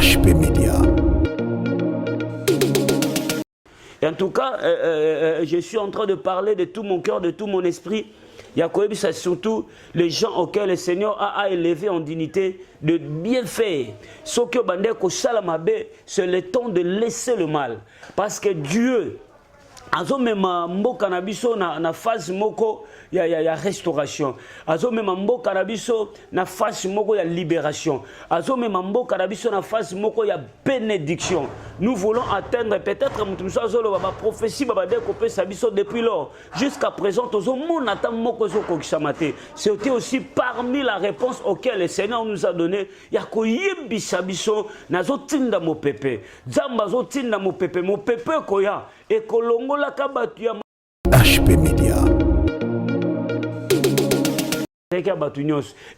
HP Media. Et en tout cas, je suis en train de parler de tout mon cœur, de tout mon esprit. Yakob, c'est surtout les gens auxquels le Seigneur a élevé en dignité de bien faire. Ce que Bandeko Salamabe, c'est le temps de laisser le mal. Parce que Dieu, azo mema mboka na biso na phase moko ya restauration. Azo mema mboka na biso na phase moko ya libération. Azo mema mboka na biso na phase moko ya bénédiction. Nous voulons atteindre peut-être mutumso azolo ba prophétie ba deko pesa biso depuis lors jusqu'à présent tozo monata moko zo kokishamate. C'était aussi parmi la réponse auquel le Seigneur nous a donné ya koyebisa biso nazo tinda mo pepe. Zamba zo tinda mo pepe koya et kolongo la kabatu ya HP Media.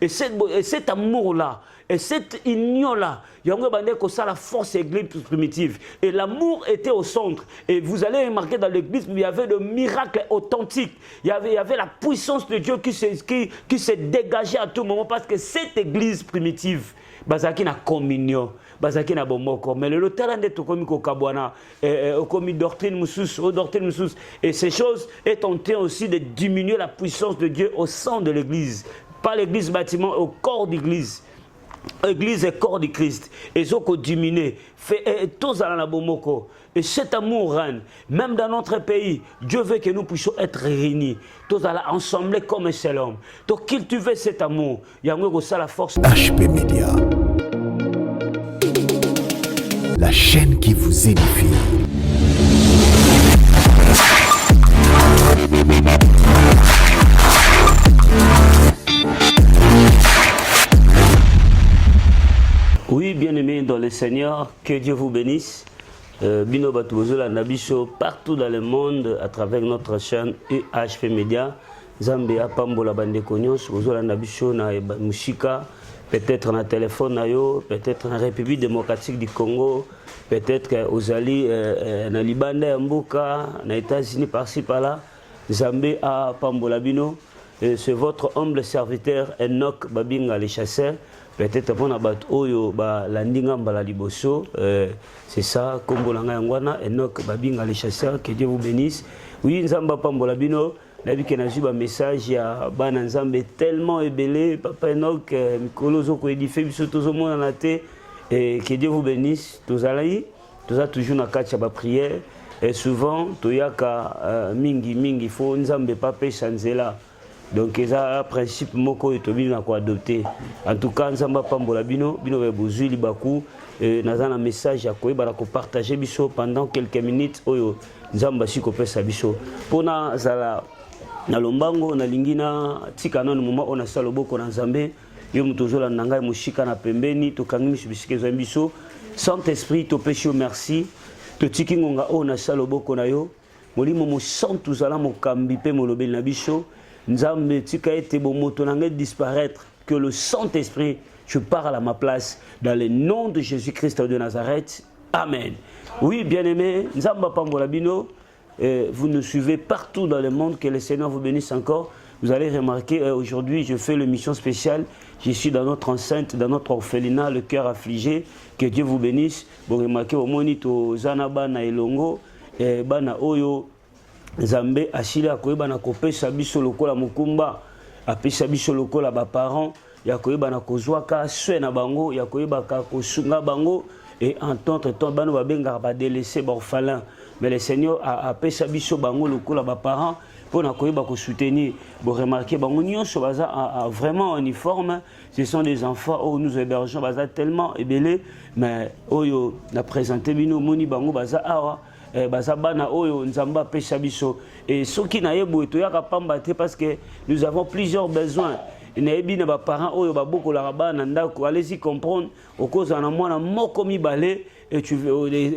Et cet amour-là, et cette union-là, il y a ça la force église primitive. Et l'amour était au centre. Et vous allez remarquer dans l'église, il y avait de miracles authentiques. Il y avait la puissance de Dieu qui s'est dégagée à tout moment. Parce que cette église primitive, bazaki na communion, bazaki na bomoko, mais le terrain de tokomi ko kabwana, komi doctrine musus, doctrine musus, et ces choses est en train aussi de diminuer la puissance de Dieu au sein de l'église, pas l'église bâtiment, au corps d'église. Église et corps de Christ. Et ce qu'on diminue, fait tous à la bomoko. Et cet amour, même dans notre pays, Dieu veut que nous puissions être réunis, tous ensemble comme un seul homme. Donc cultiver cet amour, il y a la force. HP Media, la chaîne qui vous édifie. Oui, bien-aimés dans le Seigneur, que Dieu vous bénisse. Bino Batubozola Nabiso, partout dans le monde, à travers notre chaîne HP Media. Zambia Pambola Bandekonyos, Bozola Nabiso, na Mushika, peut-être na téléphone, peut-être na République démocratique du Congo, peut-être aux Ali, na Libanda, Mbuka, na États-Unis, par-ci, par-là. Zambé à Pambola Bino. C'est votre humble serviteur Enoch Babinga, les chasseurs. Peut-être pour Oyo Landinga Mbala Liboso, c'est ça, Kombo Langa Yangwana, Enoch Babinga les chasseurs, que Dieu vous bénisse. Oui, Nzamba Pambola Bino, Nabi Kenajuba un message, il y a Ban Nzambe tellement ébélé, Papa Enoch, Mikolo Zoko édifié, Biso Tozo Monanate, et que Dieu vous bénisse. Tozalaï, Toza toujours na kacha ba prière, et souvent, Toyaka Mingi, il faut Nzambe Pape Chanzela. Donc, il y a un principe moko etobino na ko adopter. En tout cas, Nzamba Pambola Bino, Bino Bozui Libaku, nazana message à koyeba na ko partager biso pendant quelques minutes oyo Nzamba siko pesa biso. Pona zala na lombango na lingina tika na moment on a saloboko na Nzambe, yo mutozola nanga mushika na pembeni to kangi misubisike zo biso. Saint-Esprit to péché merci. To tiki ngonga on a saloboko na yo. Molimo mo santu zala mo kambi pe molobel na biso. Nzambe tika ete bomoto nanga disparaître, que le Saint-Esprit, je parle à ma place dans le nom de Jésus-Christ de Nazareth. Amen. Oui, bien-aimés, Nzamba Pambola Bino, vous nous suivez partout dans le monde, que le Seigneur vous bénisse encore. Vous allez remarquer, aujourd'hui, je fais l'émission spéciale. Je suis dans notre enceinte, dans notre orphelinat, le cœur affligé. Que Dieu vous bénisse. Vous remarquez au monito Zanaba na Elongo, Bana Oyo. Nzambe asila koyeba na kopesa biso lokola mukumba, apesa biso lokola ba parents, ya koyeba na kozwaka swe na bango, ya koyeba ka kosunga bango, et en tant que temps bano ba benga ba délaissé ba orphelin. Mais le Seigneur a apesa biso bango lokola ba parents pour na koyeba ko soutenir. Vous remarquez bango nyonso baza vraiment en uniforme, ce sont des enfants où nous hébergeons baza tellement ébélés, mais oyo na présenté bino moni bango baza awa. Bazabana oyo Nzamba pesa biso et ceux qui nayebu toyaka pamba te parce que nous avons plusieurs besoins. Nayebi na ba parents oyo ba boko la bana ndako, allez-y comprendre au cause na mwana moko mibale et tu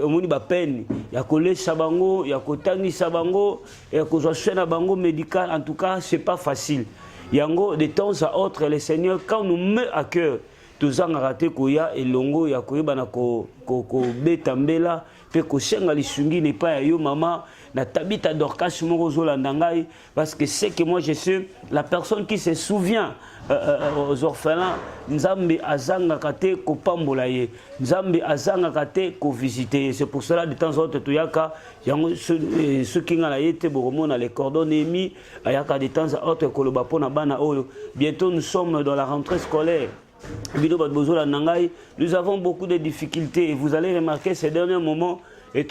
omoni ba peine ya kolesa bango, ya kotangisa bango, ya kozwa soin bango médical. En tout cas, c'est pas facile. Yango de temps à autre le Seigneur quand nous met à cœur tozanga te koya elongo ya koyebana ko beta mbela pe ko senga lisungi ne pas yo maman na tabita Dorcas moko zolanda ngai parce que c'est que moi je suis la personne qui se souvient aux orphelins. Nzambe azanga kate ko pambola ye, Nzambe azanga kate ko visiter. C'est pour cela de temps en temps tuyaka yango ce qui ngala yete boromona les cordons émis ayaka de temps en temps koloba pona bana oyo. Bientôt nous sommes dans la rentrée scolaire. Nous avons beaucoup de difficultés et vous allez remarquer ces derniers moments et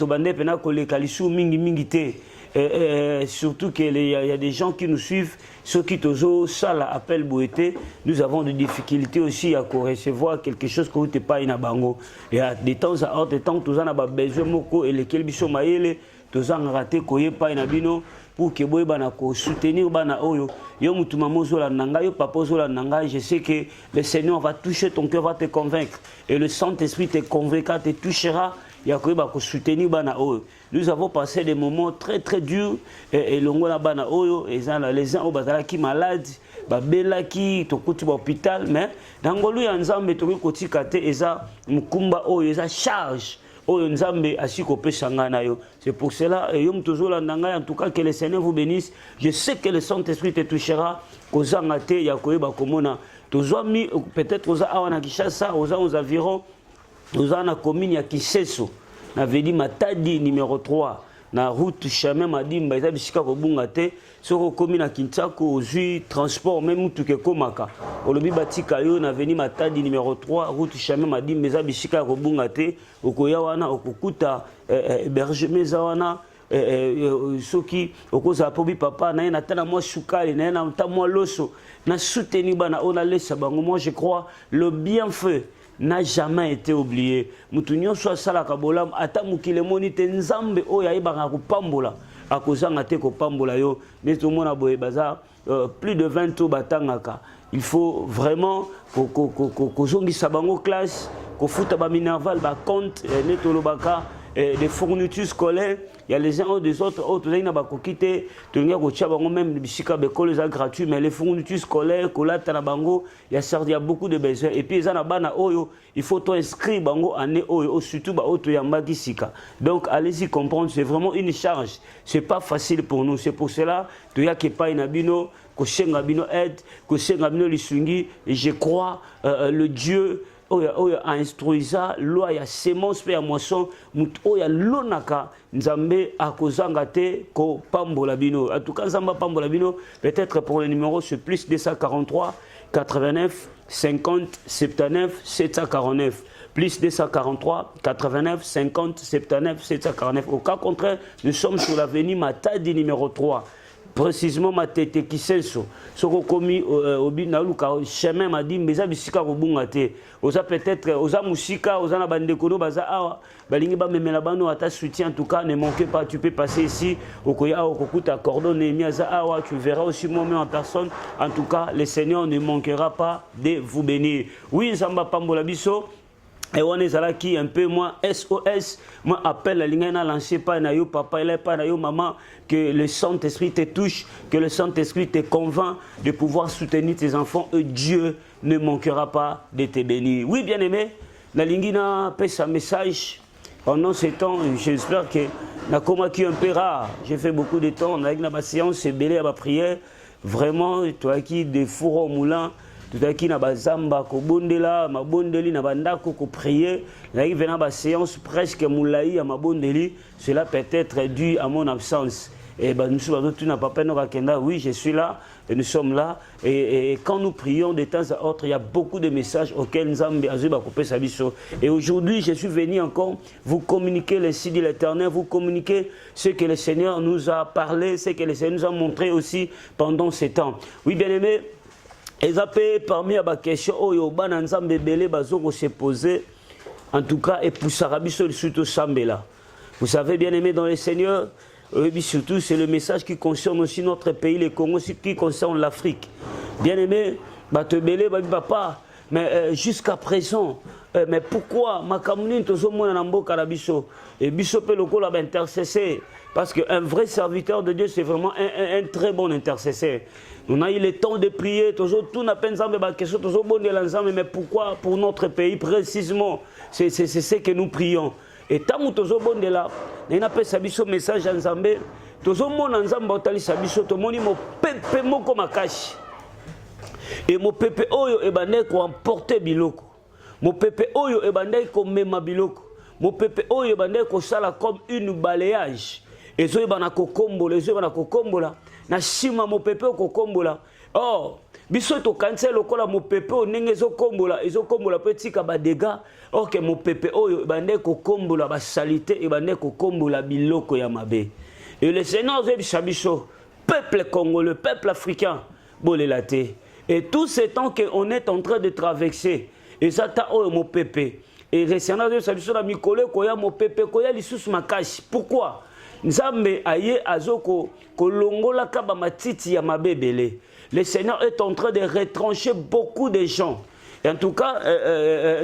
surtout qu'il y a des gens qui nous suivent, ceux qui tozo sala appel boété, nous avons des difficultés aussi à recevoir quelque chose que vous n'êtes pas inabango. Et de temps à autre, tant que nous avons besoin moko et lesquels biso maïle, nous avons raté koye pas inabino pour que boy bana ko soutenir bana oyo yo mutuma mozola nanga yo papa zola nanga. Je sais que le Seigneur va toucher ton cœur, va te convaincre et le Saint-Esprit te convaincra, te touchera. Soutenir bana oyo. Nous avons passé des moments très très durs et longola bana oyo et les gens qui malades babela qui tokuti hôpital mais dangolu ya nzambe toki kotika te eza mukumba oyo eza charge oyo nzambe asiko pesa ngana yo. C'est pour cela yo mtozola nanga en tout cas que le Seigneur vous bénisse. Je sais que le Saint-Esprit te touchera kozanga te ya koyeba komona tozwami peut-être oza awana Kinshasa oza aux environs. Nous avons la commune ya Kiseso, na vedi Matadi numéro 3, na route chemin Madimba, ils bisika ko bungate, soko commune ya Kintsako ozui transport même tout que komaka. Olobi batika yo na veni Matadi numéro 3, route chemin Madimba, ils bisika ko bungate, okoya wana okukuta hébergement za wana soki okoza pobi papa na na tana moi sukali na na ta moi loso na soutenir bana ona lesa bango. Moi je crois le bienfait n'a jamais été oublié. Mutunyo soit sala kabolam ata mukile moni te nzambe oya ibanga ko pambola akozanga te ko pambola yo neto mona boye baza plus de 20 ans batangaka. Il faut vraiment ko zongi sabango classe ko futa ba minerval ba compte neto lobaka des fournitures scolaires. Il y a les uns des autres ils n'ont pas quitté même bisika bekolo za gratuit mais les fournitures scolaires kolata na bango il y a beaucoup de besoins et puis ezana bana oyo il faut to inscrire bango année oyo surtout ba auto ya magisika. Donc allez-y comprendre, c'est vraiment une charge, c'est pas facile pour nous. C'est pour cela to ya ke pa inabino ko shenga bino aide ko shenga bino lisungi et je crois le Dieu a instruisa loi ya semence pe ya moisson muto ya lonaka nzambe akozanga te ko pambola bino. En tout cas nzamba pambola bino. Peut-être pour le numéro c'est plus 243 89 50 79 749 plus 243 89 50 79 749. Au cas contraire nous sommes sur l'avenue Matadi numéro 3, précisément Matete Kisenso. Soko komi obina luka chemin madi mbeza bisika kobunga te. Oza peut-être oza musika oza na bande kono baza awa balingi ba memela bano ata soutien. En tout cas ne manquez pas, tu peux passer ici okoya okokuta cordon emi aza awa, tu verras aussi moi-même en personne. En tout cas le Seigneur ne manquera pas de vous bénir. Oui nzamba pambola biso. Et on est là qui un peu moins SOS, moi appelle la ligne à lancer pas na yo papa et pas na yo maman, que le Saint-Esprit te touche, que le Saint-Esprit te convainc de pouvoir soutenir tes enfants et Dieu ne manquera pas de te bénir. Oui bien aimé, la ligne na passe un message pendant ce temps. J'espère que na coma qui est un peu rare. J'ai fait beaucoup de temps, on a ma séance, c'est belé à ma prière. Vraiment, toi qui des fours au moulin. Tout à qui na bazamba ko bondela mabondeli na bandako ko prier na venant ba séance presque moulaï à mabondeli. Cela peut être dû à mon absence. Et ben nous sommes tous na papa no rakenda. Oui, je suis là et nous sommes là et quand nous prions de temps à autre, il y a beaucoup de messages auxquels Nzambe azuba couper sa biso. Et aujourd'hui, je suis venu encore vous communiquer les signes de l'Éternel, vous communiquer ce que le Seigneur nous a parlé, ce que le Seigneur nous a montré aussi pendant ces temps. Oui, bien-aimés, et ça peut parmi les questions oyo bana nzambe belé bazoko se poser en tout cas et pour sarabiso surtout sambela. Vous savez bien aimé dans le Seigneur, surtout c'est le message qui concerne aussi notre pays le Congo, qui concerne l'Afrique. Bien aimé, te belé papa, mais jusqu'à présent mais pourquoi makamuni tozomona na mboka na biso et biso pe lokola ba intercesseur parce qu'un vrai serviteur de Dieu c'est vraiment un très bon intercesseur. On a eu le temps de prier, toujours tout n'a pas ensemble ba question toujours bon de l'ensemble mais pourquoi pour notre pays précisément c'est ce que nous prions. Et tant que toujours bon de là, on a pas sabiso message ensemble, toujours mon ensemble otali sabiso to moni mo pepe moko makashi. Et mon pepe oyo ebande ko emporter biloko. Mon pépé oyo ebandai ko mema biloko. Mon pépé oyo ebandai ko sala comme une balayage. Et zo ebana ko kombola, zo ebana ko kombola. Na shima mon pépé ko kombola. Oh, biso to kanse lokola mon pépé o ndenge zo kombola, ezo kombola petit ka ba dégâts. OK, mon pépé oyo ebandai ko kombola ba salité, ebandai ko kombola biloko ya mabe. Et le Seigneur biso, peuple congolais, peuple africain, bolelate. Et tout ce temps qu'on est en train de traverser et ça t'a mon pépé. Et récemment, je suis sur la micole, koya mon pépé, koya l'issous makashi. Pourquoi? Nzambe aye azoko kolongola kaba matiti ya mabebele. Le Seigneur est en train de retrancher beaucoup de gens. Et en tout cas,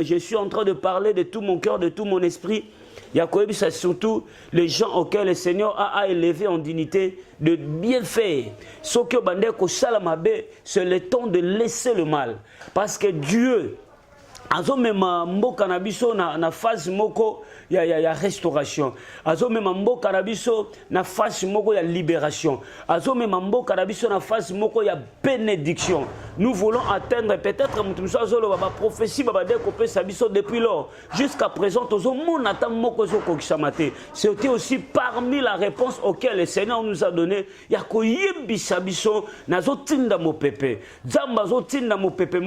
je suis en train de parler de tout mon cœur, de tout mon esprit. Yakobi, c'est surtout les gens auxquels le Seigneur a élevé en dignité de bien faire. Ce que Bandeko Salamabe, c'est le temps de laisser le mal. Parce que Dieu, azo mema mboka na biso na phase moko ya restauration. Azo mema mboka na biso na phase moko ya libération. Azo mema mboka na biso na phase moko ya bénédiction. Nous voulons atteindre peut-être mutumso azolo ba prophétie ba deko pesa biso depuis lors jusqu'à présent tozo mona ta moko zo kokishamate. C'était aussi parmi la réponse auquel le Seigneur nous a donné ya ko yebisa biso nazo tinda mo pepe. Zamba zo tinda mo pepe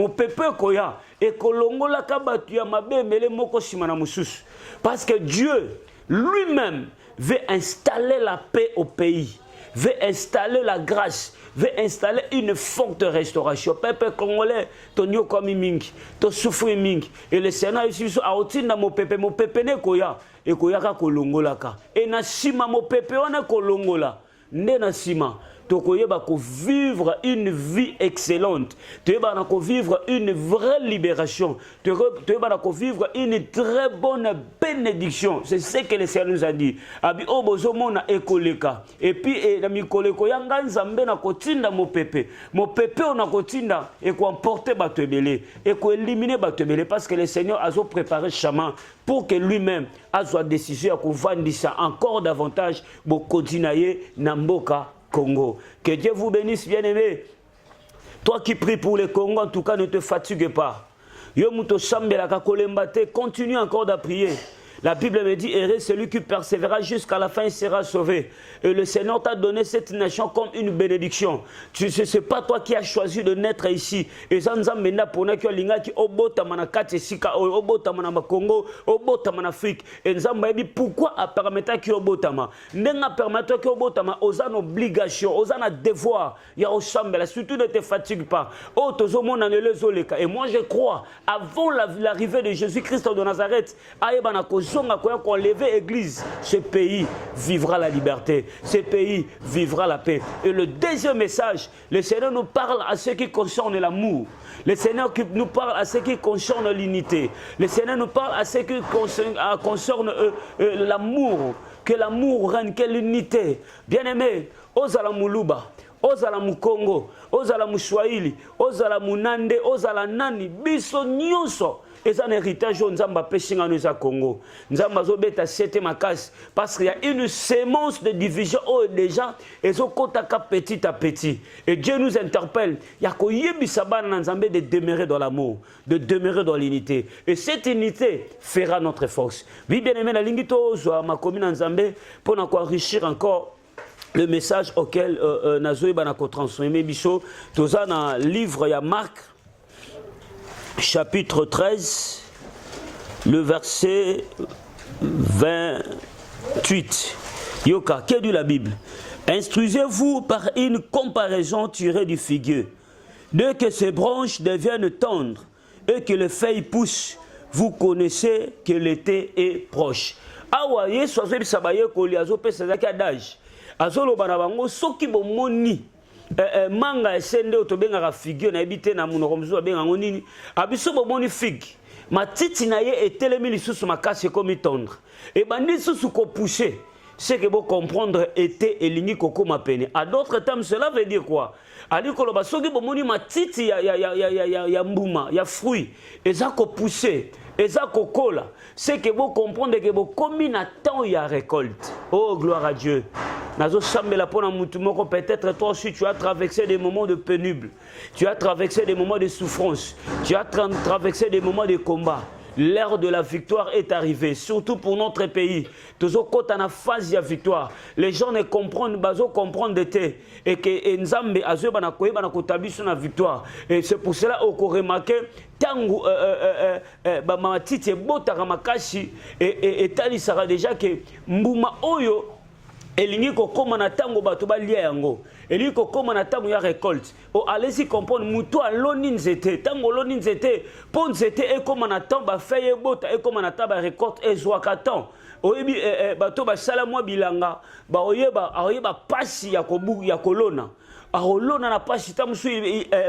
koya et kolongola kabatu ya mabemele moko simana mususu. Parce que Dieu lui-même veut installer la paix au pays, veut installer la grâce, veut installer une forte restauration. Peuple congolais, ton yo comme mingi, ton souffrir mingi. Et le Seigneur ici a otinda mo pepe ne koya et koya ka kolongola ka. Et na sima mo pepe wana kolongola. Ne na sima. Tokoyeba ko vivre une vie excellente. Toyeba ko vivre une vraie libération. Toyeba ko vivre une très bonne bénédiction. C'est ce que le Seigneur nous a dit. Abi obozo mona ekoleka. Et puis na mikoleko yanga nzambe na kotinda mo pepe. Mo pepe on a kotinda et ko emporter bato ebele et ko éliminer bato ebele parce que le Seigneur a préparé chemin pour que lui-même a soit décision ko vandisa encore davantage bo continuer na mboka Congo. Que Dieu vous bénisse, bien-aimé. Toi qui pries pour le Congo, en tout cas, ne te fatigue pas. Continue encore de prier. La Bible me dit, heureux celui qui persévérera jusqu'à la fin, il sera sauvé. Et le Seigneur t'a donné cette nation comme une bénédiction. Ce n'est pas toi qui as choisi de naître ici. Et ça nous a mené pour nous qui obotama Sika, obotama Congo, obotama Afrique. Et nous avons dit pourquoi a permis que obotama. N'enga permis que obotama aux obligations, aux devoirs. Il y a au chambre, surtout ne te fatigue pas. Oh, et moi je crois, avant l'arrivée de Jésus-Christ de Nazareth, qu'on lever l'église, ce pays vivra la liberté, ce pays vivra la paix. Et le deuxième message, le Seigneur nous parle à ce qui concerne l'amour. Le Seigneur nous parle à ce qui concerne l'unité. Le Seigneur nous parle à ce qui concerne l'amour. Que l'amour règne, que l'unité. Bien-aimé, Ozala Muluba, Ozala Mukongo, Ozala Muswahili, Ozala Munande, Ozala Nani, Biso Nyonso. Et ça, un héritage, nous avons péché dans le Congo. Nous avons fait cette macasse parce qu'il y a une sémence de division déjà, et ça petit à petit. Et Dieu nous interpelle. Il y a de demeurer dans l'amour, de demeurer dans l'unité. Et cette unité fera notre force. Oui, bien aimé, la ligne ma commune en Zambé pour enrichir encore le message auquel Nazoé Banako transformé Bicho. Tout ça dans le livre, il y a Marc. Chapitre 13, le verset 28. Yoka, qu'est dit la Bible? Instruisez-vous par une comparaison tirée du figuier. Dès que ses branches deviennent tendres et que les feuilles poussent, vous connaissez que l'été est proche. Awa Yesu azobi sabaye koli azope sezaki adage. Azolo banabango soki bomoni manga esende otobenga ka figure na ebite na munoko mzuwa benga ngonini abiso bomoni fig matiti na ye etelemi lisusu makasi ekomi tendre ebandi lisusu kopousser. Ce que vous comprendre était elingi kokoma pene. À d'autres termes, cela veut dire quoi? Ali koloba soki bomoni matiti ya mbuma, ya fruit, eza ko pousser, eza ko kola. Ce que vous comprendre que vous komi na temps ya récolte. Oh gloire à Dieu. Nazo sambela pona mutu moko, peut-être toi aussi tu as traversé des moments de pénible. Tu as traversé des moments de souffrance. Tu as traversé des moments de combat. L'ère de la victoire est arrivée, surtout pour notre pays. Toujours quand on a phase de victoire, les gens ne comprennent pas, comprennent d'été et que Nzambe azo bana koye bana kotabi sur la victoire. Et c'est pour cela qu'on remarque tangu ba matiti botaka makashi et tali sera déjà que mbuma oyo elingi kokoma na tango bato balia yango elingi kokoma na tango ya récolte o allez-y comprendre muto aloni nzete tango loni nzete po nzete ekoma na tango ba feye bota ekoma na tango ba récolte ezwaka temps oyebi bato basala mwa bilanga ba oyeba pasi ya kobu ya kolona. Arolona na pas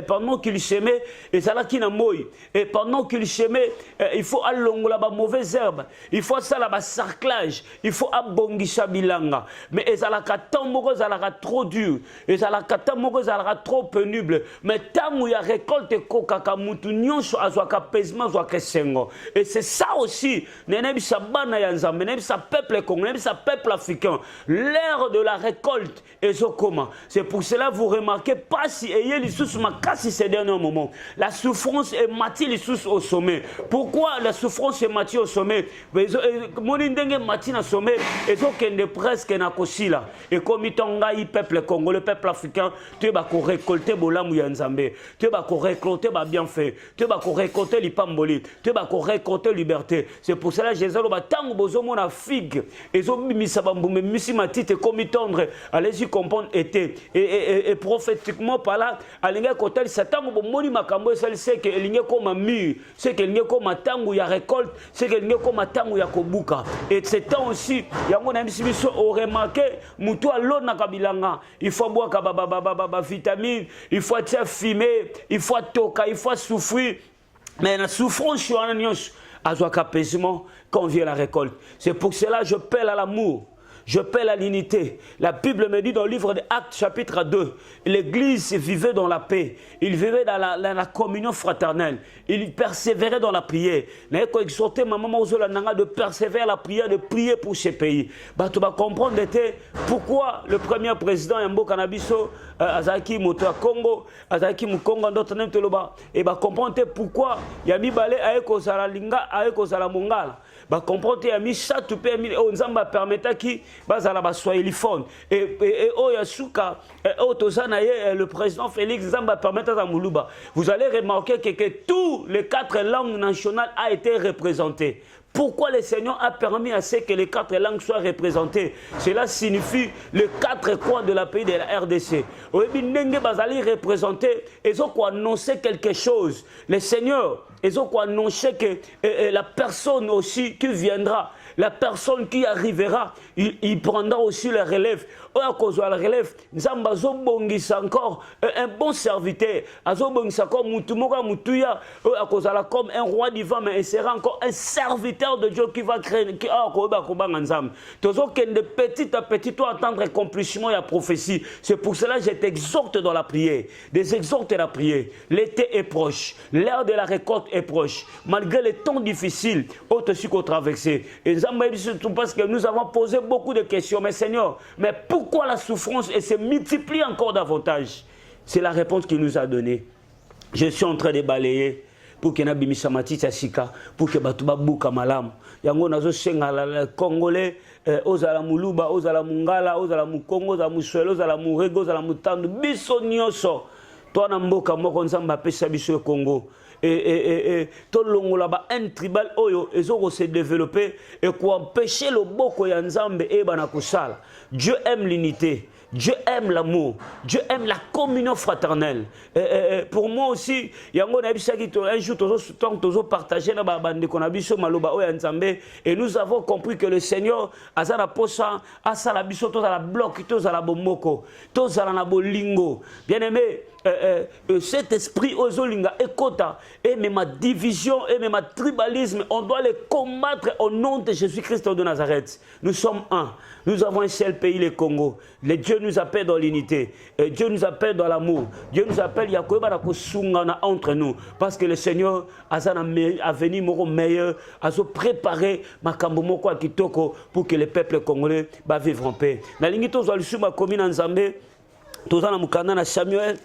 pendant qu'il semait et ça là qui n'a moï et pendant qu'il semait il faut alongola ba mauvaise herbe, il faut ça là ba sarclage, il faut abongisa bilanga, mais et ça là katan moko ça là trop dur et ça là katan moko ça là trop pénible, mais tant où il y a récolte kokaka mutu nyonso azwaka pesement azwaka sengo. Et c'est ça aussi nenebi sa bana ya nzambe, nenebi sa peuple congolais, nenebi sa peuple africain, l'ère de la récolte et so comment. C'est pour cela vous remarquez pas si ayez les sous makasi ces derniers moments. La souffrance est mati les sous au sommet. Pourquoi la souffrance est mati au sommet? Monindenge mati na sommet et donc est presque na kosila. Et comme itonga peuple congolais, le peuple africain, tu vas récolter bolamu ya nzambe. Tu vas récolter ba bienfait. Tu vas récolter l'ipamboli. Tu vas récolter liberté. C'est pour cela Jésus ba tango bozomo na figue. Et zo bimisa bambume misi matite comme itondre. Allez-y comprendre été et prophétiquement par là, alinga kotel Satan bo moni makambo c'est que elinga comme mur, c'est que elinga comme tango ya récolte, c'est que elinga comme tango ya kobuka. Et c'est temps aussi, yango na misibiso au remarqué mutu alona kabilanga, il faut boire ba vitamine, il faut être fumé, il faut toka, il faut souffrir. Mais la souffrance sur un nyos azwaka apaisement quand vient la récolte. C'est pour cela je pèle à l'amour. Je paie à l'unité. La Bible me dit dans le livre des Actes chapitre 2, l'Église vivait dans la paix. Il vivait dans la communion fraternelle. Il persévérait dans la prière. Il a exhorté ma maman de persévérer la prière, de prier pour ces pays. Tu vas comprendre pourquoi le premier président Yambo Kanabiso, Azaki Moto Congo, Azaki Mukongo, d'autres n'aiment pas. Et va comprendre pourquoi Yami Balé Aeko Zaralinga, Aeko Zaramongala. Va comprendre Yami Chatoupé, Onzamba permettait qui bazala baswahiliphone et oyasuka otozanaye le président Félix Zamba permettre à Moulouba. Vous allez remarquer que tous les 4 langues nationales a été représentées. Pourquoi le Seigneur a permis à ce que les 4 langues soient représentées? Cela signifie les 4 coins de la pays de la RDC. Nenge bazali représenté, ils ont annoncé quelque chose. Le Seigneur, ils ont annoncé que la personne aussi qui viendra, la personne qui arrivera, il prendra aussi la relève. À cause de la relève, Nzamba azobongisa encore un bon serviteur. Azobongisa encore mutumoka mutuya à cause de la comme un roi divin, mais il sera encore un serviteur de Dieu qui va créer qui a koba nzam. Toujours que de petit à petit toi attendre accomplissement et la prophétie. C'est pour cela que je t'exhorte dans la prière. Des exhortes et la prière. L'été est proche, l'heure de la récolte est proche. Malgré les temps difficiles, aussi qu'on traverse. Et Nzamba surtout parce que nous avons posé beaucoup de questions, mais Seigneur, mais pourquoi la souffrance se multiplie encore davantage? C'est la réponse qu'il nous a donnée. Je suis en train de balayer pour que Nabimisa Matita Sika, pour que Batuba Bouka Malam. Yango Nazo Senga, Congolais, Ozala Muluba, Ozala Mungala, Ozala Mukongo, Ozala Musuelo, Ozala Murego, Ozala Mutandu, Biso Nyoso. Toi Namboka Moko Nzamba Pesa Biso Congo. Et tout le monde là-bas, un tribal oyo, ils ont se développé et pour empêcher le boko ya Nzambe et banakosala. Dieu aime l'unité. Dieu aime l'amour, Dieu aime la communion fraternelle. Pour moi aussi, un jour, nous partagé et nous avons compris que le Seigneur a la bloc, a la bomoko, a la bolingo. Bien aimé, cet esprit ozolinga ekota et même ma division et même ma tribalisme, on doit les combattre au nom de Jésus-Christ de Nazareth. Nous sommes un. Nous avons un seul pays, le Congo. Dieu nous appelle dans l'unité. Dieu nous appelle dans l'amour. Dieu nous appelle entre nous. Parce que le Seigneur a venu meilleur, a préparé ma kambomoko à Kitoko pour que les peuples congolais vivent en paix. Na lingito zo alisuma komi na Nzambe, tozana mukanda na Samuel,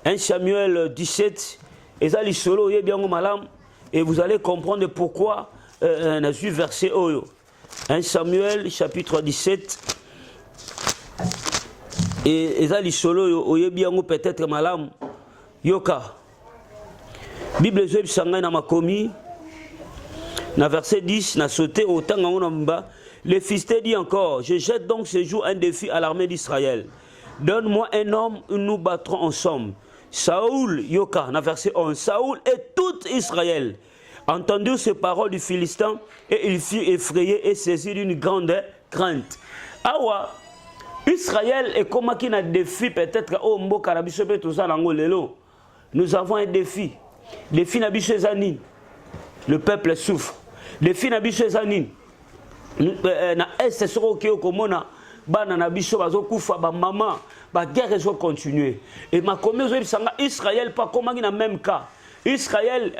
1 Samuel 17, ezali solo yebiango malam, et vous allez comprendre pourquoi na su verset oyo. 1 Samuel chapitre 17 et ezali solo oyebiango peut-être malam yoka. Bible zo bisanga na makomi na verset 10 na sauté autant na mba. Le Philistin dit encore, je jette donc ce jour un défi à l'armée d'Israël. Donne-moi un homme, nous battrons ensemble. Saoul, Yoka, dans verset 11, Saoul et tout Israël entendirent ces paroles du Philistin et il fut effrayé et saisi d'une grande crainte. Awa, Israël est comme un défi peut-être au Mboka, nous avons un défi. Le défi n'habite Zanine. Le peuple souffre. Le défi n'habite Zanine. Na est soko ke komona bana na biso bazokufa ba maman ba guerre zo continuer et ma communauté bisanga Israël pas comme na même cas Israël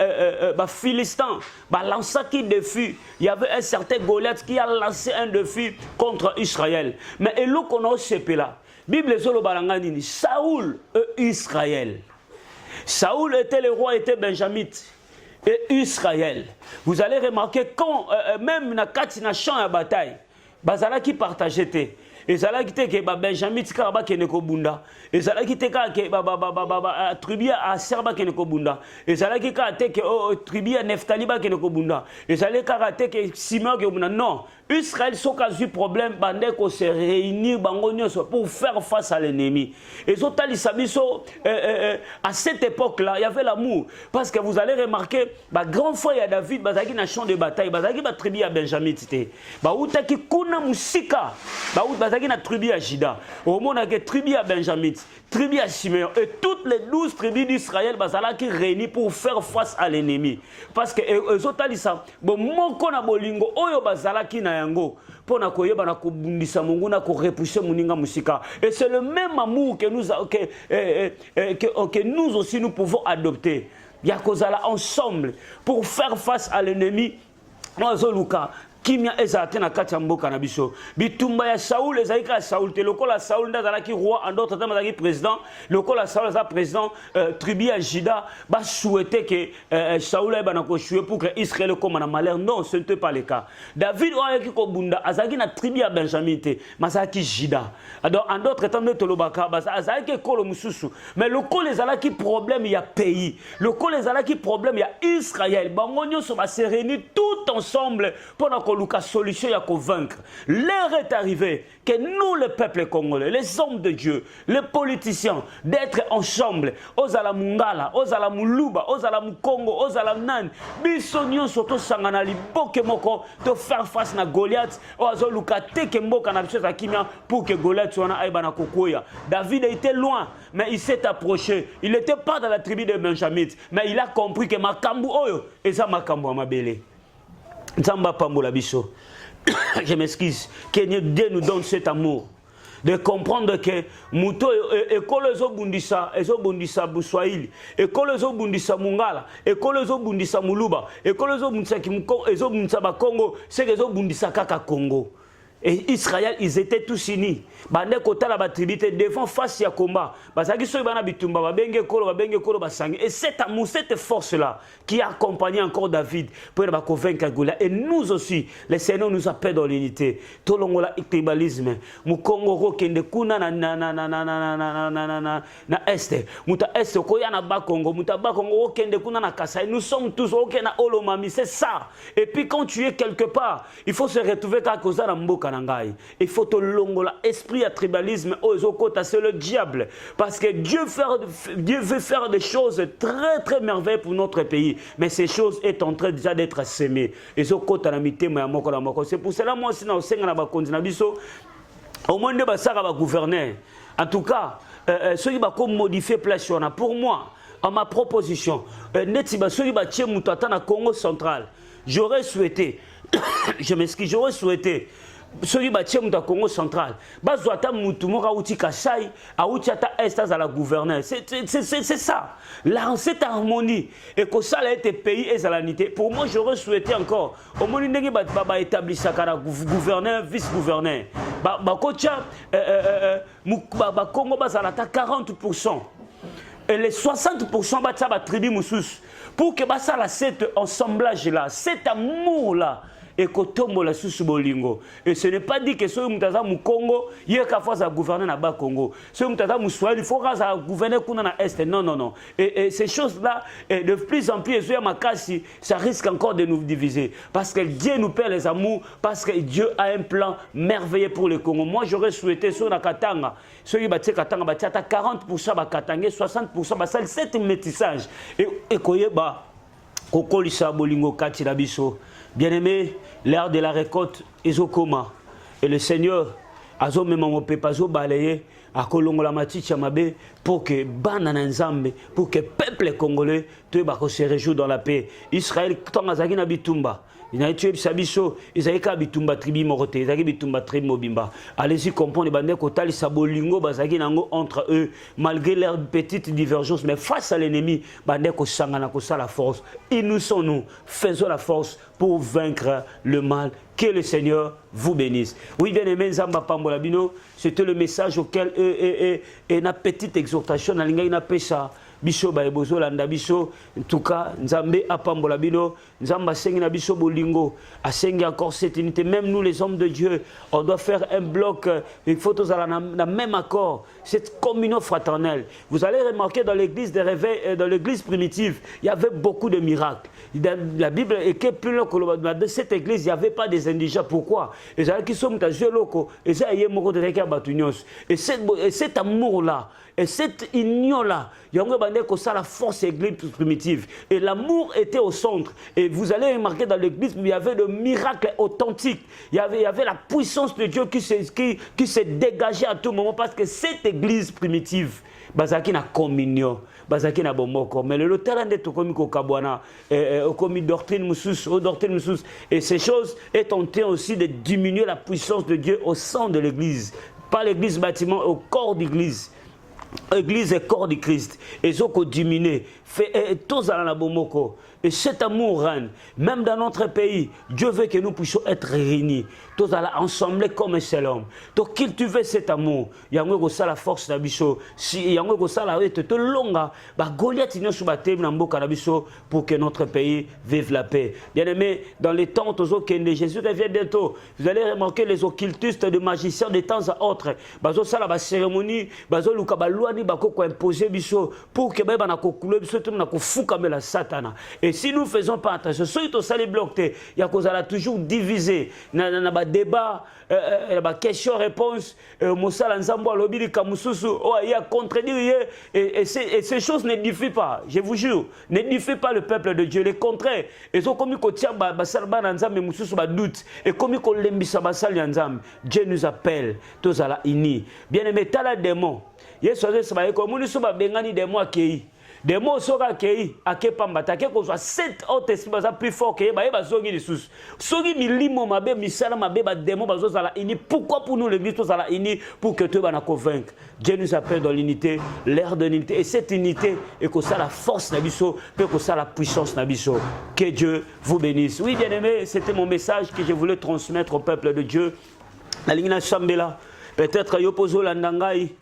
ba Philistin ba lança qui défi il y avait un certain Goliath qui a lancé un défi contre Israël mais et lo kono sepela Bible zo lo balanga nini Saoul Israël Saoul était le roi était benjamite et Israël. Vous allez remarquer quand même na kati na champ à bataille, bazala qui partageait. Et zala qui te que Benjamin tika ba kene ko bunda. Et zala qui te que tribu à serba kene ko bunda. Et zala qui te que tribu à Neftali ba kene ko bunda. Et zala qui que Simon ke bunda. Non, Israël sont casu problème bande ko se réunir bango nyonso pour faire face à l'ennemi. Et zotali sabiso à cette époque-là, il y avait l'amour parce que vous allez remarquer ba grand frère David bazaki na champ de bataille, bazaki ba tribu à Benjamin tite. Ba utaki kuna musika. Ba bazaki na tribu à Juda. Au moment que tribu à Benjamin, tribu à Simeon et toutes les 12 tribus d'Israël bazalaki réunis pour faire face à l'ennemi. Parce que zotali sa bon moko na bolingo oyo bazalaki na yango pona koyeba na kobundisa mungu na ko repousser muninga musika et c'est le même amour que nous aussi nous pouvons adopter yakozala ensemble pour faire face à l'ennemi Luka Kimia ezate na kati ya mboka na biso bitumba ya Saoul ezalika Saoul te lokola Saoul ndazalaki roi en d'autres termes azalaki président lokola Saoul za président tribu ya Juda ba souhaiter que Saoul eba na ko jouer pour que Israël comme na malheur non ce n'était pas le cas David oyaki ko bunda azalaki na tribu ya Benjamin te mazalaki Juda donc en d'autres termes tolobaka azalaki kolo mususu mais lokola ezalaki problème ya pays lokola ezalaki problème ya Israël bango nyonso ba se réunir tout ensemble pour la solution à convaincre. L'heure est arrivée que nous, le peuple congolais, les hommes de Dieu, les politiciens, d'être ensemble. Ozala Mungala, Ozala Muluba, Ozala Mukongo, Ozala Nan, Bissonion surtout Sanganali, Bokemoko, de faire face à Goliath, Ozoluka Tekemboka na biso Kimia pour que Goliath soit na Kokoya. David était loin, mais il s'est approché. Il n'était pas dans la tribu de Benjamin, mais il a compris que Makambu Oyo, et ça Makambu Amabele. Zamba Pambola Biso. Je m'excuse. Que Dieu nous donne cet amour. De comprendre que Muto école ezo bundisa Buswahili, école ezo bundisa Mungala, école ezo bundisa Muluba, école ezo bundisa Kimko, ezo bundisa Bakongo, c'est ezo bundisa Kaka Congo. Et Israël, ils étaient tous unis. Bande kota la battribité devant face à combat. Basaki so bana bitumba babenge kolo basangi. Et cet amour, cette force là qui a accompagné encore David pour convaincre Goliath. Et nous aussi, le Seigneur nous appelle dans l'unité. Tolongola tribalisme. Mukongo kende kuna na este. Muta este koya na Bakongo, muta Bakongo kende kuna na Kasai. Nous sommes tous OK na Olomami, c'est ça. Et puis quand tu es quelque part, il faut se retrouver à cause de Mboka. Il faut te longola esprit à tribalisme c'est le diable parce que Dieu veut faire des choses très très merveilleuses pour notre pays mais ces choses est en train déjà d'être semées et c'est pour cela moi aussi na osenga na bakonzi na biso au moins de basaka ba gouverner en tout cas ceux qui vont modifier place pour moi, à ma proposition, ceux qui vont Congo central, j'aurais souhaité, je m'excuse, j'aurais souhaité, ceux qui vont Congo central, bazouata moutumoka outi kasai, a outi ata estas à la gouverneure. C'est ça. Là, cette harmonie, et que ça a été pays et zalanité. Pour moi, j'aurais souhaité encore, au moins, il va établir ça comme gouverneur, vice-gouverneur. Congo bazalata 40%. Et les 60% de la tribu Moussous, pour que cet ensemblage-là, cet amour-là, et que la sous bolingo. Et ce n'est pas dit que ceux qui sont Congo, il y a qu'à faire gouverner dans le Congo. Ceux qui sont il faut gouverner dans l'Est. Non, non, non. Et ces choses-là, de plus en plus, ça risque encore de nous diviser. Parce que Dieu nous paie les amours, parce que Dieu a un plan merveilleux pour le Congo. Moi, j'aurais souhaité sur la Katanga, ceux qui battent Katanga, 40% va Katanga, 60% ça, c'est un métissage. Et Koyeba, Kokolisa Bolingo Katirabiso. Bien-aimé, l'heure de la récolte est au coma. Et le Seigneur a balayé à Kolongola Maticha Mabe pour que Banana Nzambe, pour que le peuple congolais se réjouisse dans la paix. Israël, tant Azagi Nabitumba. Il a tué Sabiso, ils avaient qu'à Bitumba tribi morote, ils avaient Bitumba tribi mobimba. Allez-y comprendre, les Kotali Sabolingo, Bazagi Nango entre eux, malgré leurs petites divergences, mais face à l'ennemi, Bandeko Sangana Kosa la force. Et nous sommes nous, faisons la force pour vaincre le mal. Que le Seigneur vous bénisse. Oui, bien aimé, Zamba Pambolabino, c'était le message auquel une petite exhortation, na pesa. Biso ba ebozo landa biso en tout cas Nzambe apambola bino Nzamba sengi na biso bolingo asengi encore cette unité. Même nous les hommes de Dieu, on doit faire un bloc, il faut tous aller dans même accord, cette communion fraternelle. Vous allez remarquer dans l'église des réveils, dans l'église primitive, il y avait beaucoup de miracles. La Bible est que plus loin que dans cette église, il n'y avait pas des indigents. Pourquoi? Et cet amour-là, et cette union-là, il y a la force église primitive. Et l'amour était au centre. Et vous allez remarquer dans l'église, il y avait le miracle authentique. Il y avait la puissance de Dieu qui s'est dégagée à tout moment. Parce que cette église primitive, bazaki na communion, bazaki na bomoko. Mais le terrain de Tokomi Kokabwana, Okomi doctrine Moussous, et ces choses est en train aussi de diminuer la puissance de Dieu au sein de l'église. Pas l'église bâtiment, au corps d'église. Église et corps de Christ. Et ce qu'on diminue, fait tous à la bomoko. Et cet amour règne, même dans notre pays, Dieu veut que nous puissions être réunis, tous ensemble comme un seul homme. Donc cultiver cet amour, il y a la force d'Abisso, il y a la rete longa, Goliath n'y a pas de pour que notre pays vive la paix. Bien aimé, dans les temps de Jésus revient bientôt. Vous allez remarquer les occultistes, de magiciens de temps à autre. Bazo ça la cérémonie, bazo lukabaluani bako imposer biso pour que beba na kokule biso tout na kofuka la satana. Et si nous ne faisons pas attention, ceux qui sont bloqués, il y a toujours divisé. Il y a débat, question-réponse, il y a contredire. Et ces choses n'édifient pas, je vous jure, n'édifient pas le peuple de Dieu. Le contraire, ils ont commis doute. Et comme Dieu nous appelle, tous à la ini. Bien aimé, t'as la démon. Yes, des mots sont accueillis à Kepambata, que soit 7 autres esprits plus forts que les sous. Sogi milimo mabe, misala mabe, démon bazos à la ini. Pourquoi pour nous l'église tous à la ini pour que tu vas nous convaincre? Dieu nous appelle dans l'unité, l'ère de l'unité. Et cette unité, et que ça la force nabiso, que ça la puissance nabiso. Que Dieu vous bénisse. Oui, bien aimé, c'était mon message que je voulais transmettre au peuple de Dieu. La ligne Chambela, peut-être Yopozo Landangai.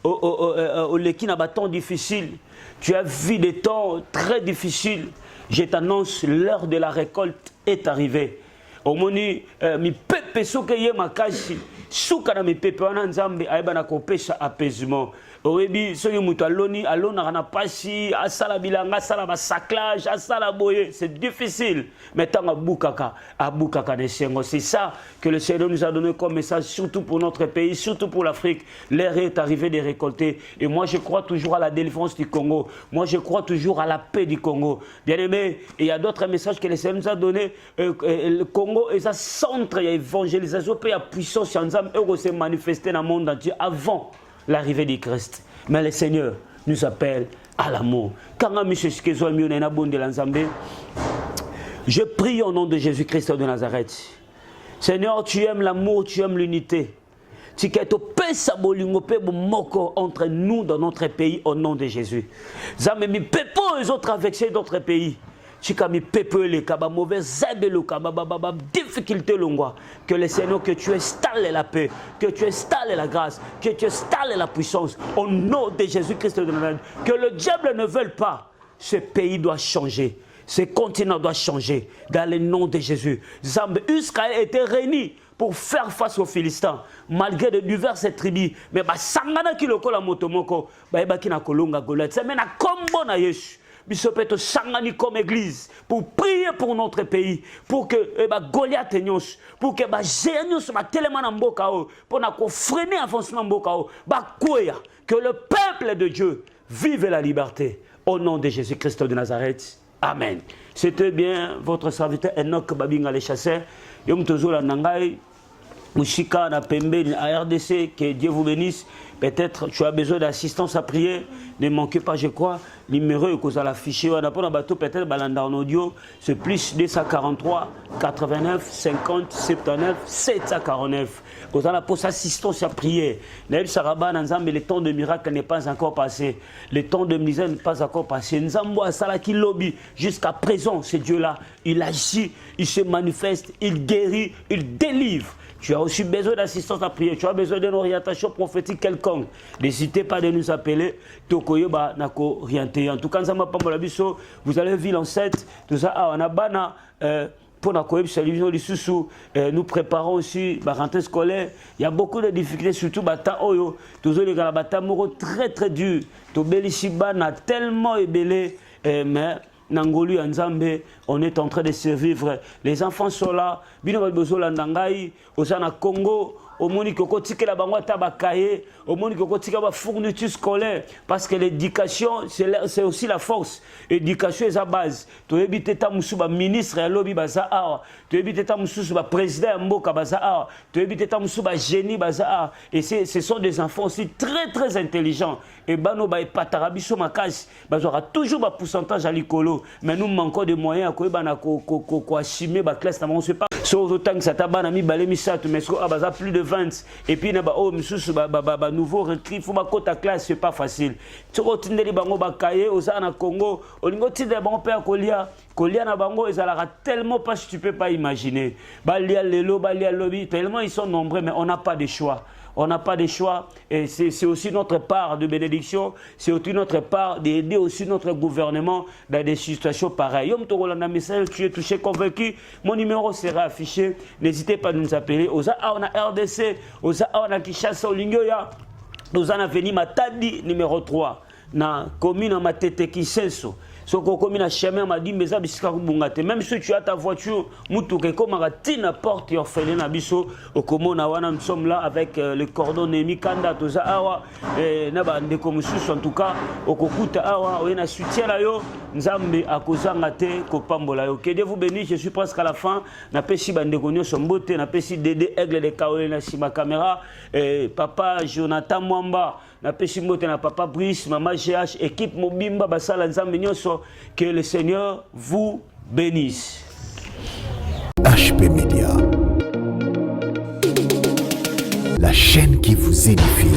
Au leki na temps difficile, tu as vu des temps très difficiles. Je t'annonce, l'heure de la récolte est arrivée. Au moni mi pepe soke ye makashi suka na mi pepe wana nzambe ayeba na kopesha apaisement. Oyebi soki mutu alona na pasi asala bilanga asala basaclage asala boye, c'est difficile. Mais tant abukaka ne sengo, c'est ça que le Seigneur nous a donné comme message, surtout pour notre pays, surtout pour l'Afrique. L'heure est arrivée de récolter. Et moi je crois toujours à la délivrance du Congo. Moi je crois toujours à la paix du Congo. Bien aimé, il y a d'autres messages que le Seigneur nous a donné. Le Congo est un centre d'évangélisation, il y a puissance, il y a se manifester dans le monde entier avant l'arrivée du Christ. Mais le Seigneur nous appelle à l'amour. Je prie au nom de Jésus-Christ de Nazareth. Seigneur, tu aimes l'amour, tu aimes l'unité. Tu entre nous dans notre pays au nom de Jésus. Zamemi pepo les autres traversé d'autres pays. Chikami pepo les kaba mauvais zabelo kaba difficulté longwa. Que le Seigneur, que tu installes la paix, que tu installes la grâce, que tu installes la puissance au nom de Jésus-Christ de Nazareth. Que le diable ne veuille pas. Ce pays doit changer. Ce continent doit changer dans le nom de Jésus. Zambe Israël était réuni pour faire face aux Philistins, malgré de diverses tribus. Mais sangana ki lokola motomoko, ba ki na kolonga Goliath. C'est maintenant combo na Yesu. Bisopeto sangani comme église pour prier pour notre pays, pour que Goliath nyos, pour que génios ma tellement na mboka o, pour na ko freiner avancement mboka o, que le peuple de Dieu vive la liberté au nom de Jésus-Christ de Nazareth. Amen. C'était bien votre serviteur Enoch Babinga les chasseurs. Yom tozola nangai Mouchika na Pembe à RDC, que Dieu vous bénisse. Peut-être tu as besoin d'assistance à prier. Ne manquez pas, je crois, numéro que vous allez afficher. On a pas un bateau, peut-être balanda en audio. C'est plus 243 89 50 79 749. Vous allez pour assistance à prier. Naël Saraba Nanzam, le temps de miracle n'est pas encore passé. Le temps de misère n'est pas encore passé. Nzambo Salaki Lobby, jusqu'à présent, ce Dieu-là, il agit, il se manifeste, il guérit, il délivre. Tu as aussi besoin d'assistance à prier, tu as besoin d'une orientation prophétique quelconque. N'hésitez pas de nous appeler. Tokoyoba Nako Rienté. En tout cas, vous allez vivre en 7. Tout ça, on a bana. Pour nous préparons aussi la rentrée scolaire. Il y a beaucoup de difficultés, surtout bata oyo. Toujours les gars, bata moro très très dur. Tobelishiba n'a tellement ébélé, mais Nangolu Nzambe, on est en train de survivre. Les enfants sont là. Bino Bozola Nangai, Osana Congo. Au monde qui a la banque tabakaye, au monde qui a la fourniture scolaire, parce que l'éducation c'est aussi la force. L'éducation est la base. Tu évites ta musuba ministre à lobby bazaar, tu évites ta musuba président mboka bazaar, tu évites ta musuba génie bazaar. Et ce sont des enfants aussi très très intelligents. Et bano ba patarabiso makas, bazora toujours un pourcentage à l'écolo, mais nous manquons de moyens à quoi assumer ba classe on sait pas. Sauf autant que ça t'a mis balé misato, mais ça plus de 20 et puis nouveau recrit faut ma côte à classe, c'est pas facile. Tu continues les bango bakaye aux na Congo, au niveau de bango père Kolia na bango ils aura tellement pas si tu peux pas imaginer. Balia lelo balia lobby tellement ils sont nombreux mais on n'a pas de choix. On n'a pas de choix et c'est aussi notre part de bénédiction, c'est aussi notre part d'aider aussi notre gouvernement dans des situations pareilles. Yom Torolanda message, tu es touché, convaincu, mon numéro sera affiché. N'hésitez pas à nous appeler. On a RDC, on a Kinshasa, Olingoya, on a venu Matadi numéro 3, na commune Matete Kisenso. Ce qu'on a chemin m'a dit mais ça même si tu as ta voiture mutuke comme tina porte et orphelin abiso au comment nous sommes là avec le cordon Nemi Kanda toza awa na ba ndeko mususu en tout cas au kokuta awa on a soutien là yo nzambe akozanga te ko pambola yo. Que Dieu vous bénisse, je suis presque à la fin. Na pesi bandeko nyoso mbote na pesi Dédé Aigle de Kaolé na sima caméra papa Jonathan Mwamba na pesi mbote na papa Brice maman GH équipe Mobimba basala nzambe nyoso. Que le Seigneur vous bénisse. HP Media, la chaîne qui vous édifie.